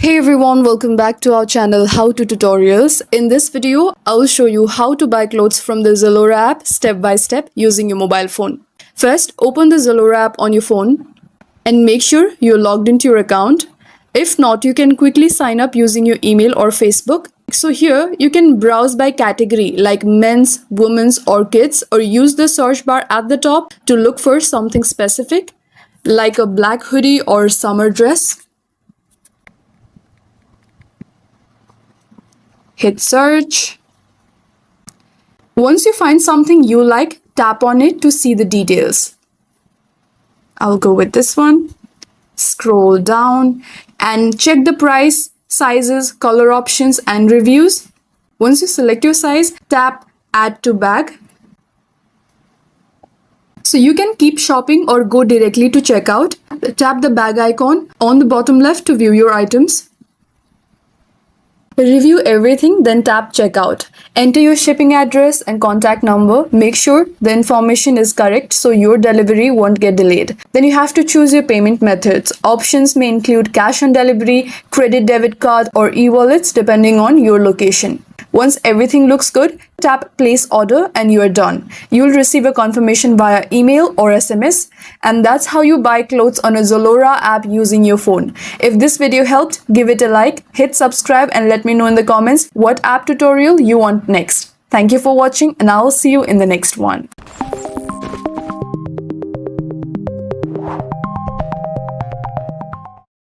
Hey everyone, welcome back to our channel How to Tutorials. In this video, I'll show you how to buy clothes from the Zalora app step by step using your mobile phone. First, open the Zalora app on your phone and make sure you're logged into your account. If not, you can quickly sign up using your email or Facebook. So here, you can browse by category like men's, women's or kids, or use the search bar at the top to look for something specific like a black hoodie or summer dress. Hit search. Once you find something you like, tap on it to see the details. I'll go with this one. Scroll down and check the price, sizes, color options and reviews. Once you select your size, tap Add to Bag. So you can keep shopping or go directly to checkout. Tap the bag icon on the bottom left to view your items. Review everything, then tap checkout. Enter your shipping address and contact number. Make sure the information is correct so your delivery won't get delayed. Then you have to choose your payment methods. Options may include cash on delivery, credit debit card or e-wallets depending on your location. Once everything looks good, tap place order and you are done. You'll receive a confirmation via email or SMS, and that's how you buy clothes on a Zalora app using your phone. If this video helped, give it a like, hit subscribe and let me know in the comments what app tutorial you want next. Thank you for watching and I'll see you in the next one.